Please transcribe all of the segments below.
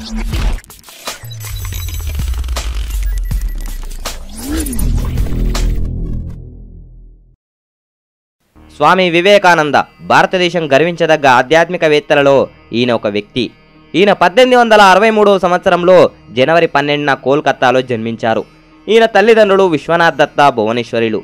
స్వామి వివేకానంద భారతదేశం గర్వించదగ్గ ఆధ్యాత్మికవేత్తలలో ఈయన ఒక వ్యక్తి. ఈయన 1863 సంవత్సరంలో జనవరి 12న కోల్కతాలో జన్మించారు. ఈయన తల్లిదండ్రులు విశ్వనాథ్ దత్త, భువనేశ్వరిలు.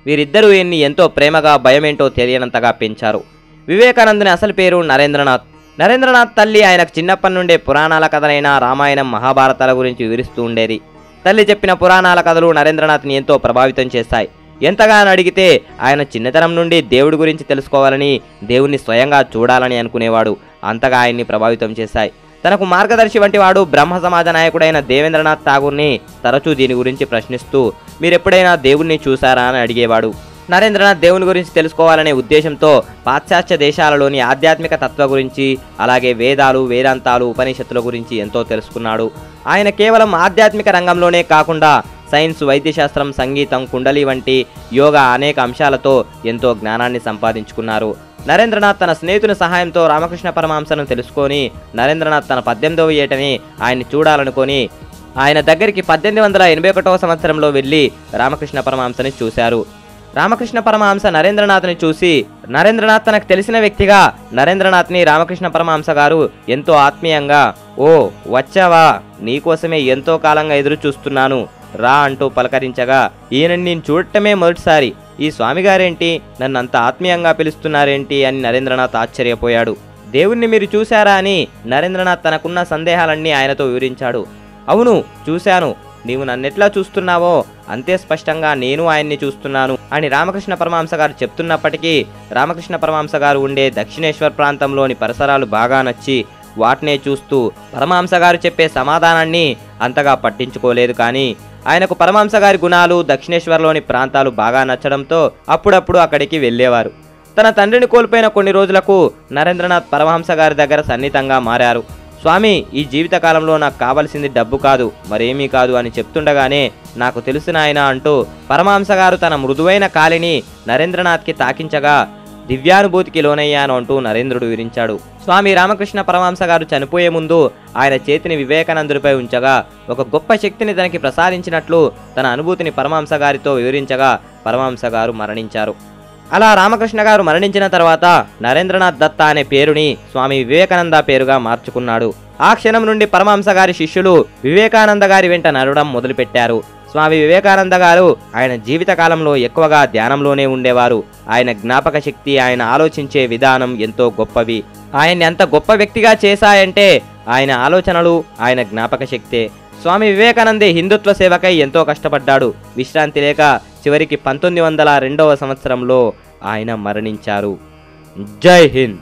వీరిద్దరూ ఈయన్ని ఎంతో ప్రేమగా భయమేంటో తెలియనంతగా పెంచారు. వివేకానందుని అసలు పేరు నరేంద్రనాథ్. నరేంద్రనాథ్ తల్లి ఆయనకు చిన్నప్పటి నుండే పురాణాల కథలైన రామాయణం, మహాభారతాల గురించి వివరిస్తూ ఉండేది. తల్లి చెప్పిన పురాణాల కథలు నరేంద్రనాథ్ని ఎంతో ప్రభావితం చేశాయి. ఎంతగానో అడిగితే ఆయన చిన్నతనం నుండి దేవుడి గురించి తెలుసుకోవాలని, దేవుణ్ణి స్వయంగా చూడాలని అనుకునేవాడు. అంతగా ఆయన్ని ప్రభావితం చేశాయి. తనకు మార్గదర్శి వంటి వాడు బ్రహ్మ సమాజ నాయకుడైన దేవేంద్రనాథ్ ఠాగూర్ని తరచూ దీని గురించి ప్రశ్నిస్తూ మీరెప్పుడైనా దేవుణ్ణి చూశారా అని అడిగేవాడు. నరేంద్రనాథ్ దేవుని గురించి తెలుసుకోవాలనే ఉద్దేశంతో పాశ్చాత్య దేశాలలోని ఆధ్యాత్మిక తత్వ గురించి, అలాగే వేదాలు, వేదాంతాలు, ఉపనిషత్తుల గురించి ఎంతో తెలుసుకున్నాడు. ఆయన కేవలం ఆధ్యాత్మిక రంగంలోనే కాకుండా సైన్స్, వైద్యశాస్త్రం, సంగీతం, కుండలి వంటి యోగా అనేక అంశాలతో ఎంతో జ్ఞానాన్ని సంపాదించుకున్నారు. నరేంద్రనాథ్ తన స్నేహితుని సహాయంతో రామకృష్ణ పరమహంసను తెలుసుకొని నరేంద్రనాథ్ తన 18వ ఏటని ఆయన్ని చూడాలనుకొని ఆయన దగ్గరికి 1881 సంవత్సరంలో వెళ్ళి రామకృష్ణ పరమహంసని చూశారు. రామకృష్ణ పరమహంస నరేంద్రనాథ్ని చూసి, నరేంద్రనాథ్ తనకు తెలిసిన వ్యక్తిగా నరేంద్రనాథ్ని రామకృష్ణ పరమహంస గారు ఎంతో ఆత్మీయంగా, ఓ వచ్చావా, నీకోసమే ఎంతో కాలంగా ఎదురు చూస్తున్నాను, రా అంటూ పలకరించగా, ఈయనని నేను చూడటమే మొదటిసారి, ఈ స్వామిగారేంటి నన్ను అంత ఆత్మీయంగా పిలుస్తున్నారేంటి అని నరేంద్రనాథ్ ఆశ్చర్యపోయాడు. దేవుణ్ణి మీరు చూశారా అని నరేంద్రనాథ్ తనకున్న సందేహాలన్నీ ఆయనతో వివరించాడు. అవును చూశాను, నీవు నన్నెట్లా చూస్తున్నావో అంతే స్పష్టంగా నేను ఆయన్ని చూస్తున్నాను అని రామకృష్ణ పరమహంస గారు చెప్తున్నప్పటికీ రామకృష్ణ పరమహంస గారు ఉండే దక్షిణేశ్వర్ ప్రాంతంలోని పరిసరాలు బాగా నచ్చి వాటినే చూస్తూ పరమహంస గారు చెప్పే సమాధానాన్ని అంతగా పట్టించుకోలేదు. కానీ ఆయనకు పరమహంస గారి గుణాలు, దక్షిణేశ్వర్లోని ప్రాంతాలు బాగా నచ్చడంతో అప్పుడప్పుడు అక్కడికి వెళ్ళేవారు. తన తండ్రిని కోల్పోయిన కొన్ని రోజులకు నరేంద్రనాథ్ పరమహంస గారి దగ్గర సన్నిహితంగా మారారు. స్వామి, ఈ జీవితకాలంలో నాకు కావలసింది డబ్బు కాదు, మరేమీ కాదు అని చెప్తుండగానే, నాకు తెలిసిన ఆయన అంటూ పరమహంస గారు తన మృదువైన కాలిని నరేంద్రనాథ్కి తాకించగా దివ్యానుభూతికి లోనయ్యాను అంటూ నరేంద్రుడు వివరించాడు. స్వామి రామకృష్ణ పరమహంస గారు చనిపోయే ముందు ఆయన చేతిని వివేకానందుడిపై ఉంచగా ఒక గొప్ప శక్తిని తనకి ప్రసాదించినట్లు తన అనుభూతిని పరమహంస గారితో వివరించగా పరమహంస గారు మరణించారు. అలా రామకృష్ణ గారు మరణించిన తర్వాత నరేంద్రనాథ్ దత్త అనే పేరుని స్వామి వివేకానంద పేరుగా మార్చుకున్నాడు. ఆ క్షణం నుండి పరమహంస గారి శిష్యులు వివేకానంద గారి వెంట నడవడం మొదలుపెట్టారు. స్వామి వివేకానంద గారు ఆయన జీవితకాలంలో ఎక్కువగా ధ్యానంలోనే ఉండేవారు. ఆయన జ్ఞాపక శక్తి, ఆయన ఆలోచించే విధానం ఎంతో గొప్పవి. ఆయన్ని అంత గొప్ప వ్యక్తిగా చేశాయంటే ఆయన ఆలోచనలు, ఆయన జ్ఞాపక శక్తే. స్వామి వివేకానందే హిందుత్వ సేవకై ఎంతో కష్టపడ్డాడు. విశ్రాంతి లేక చివరికి 1902వ సంవత్సరంలో ఆయన మరణించారు. జై హింద్.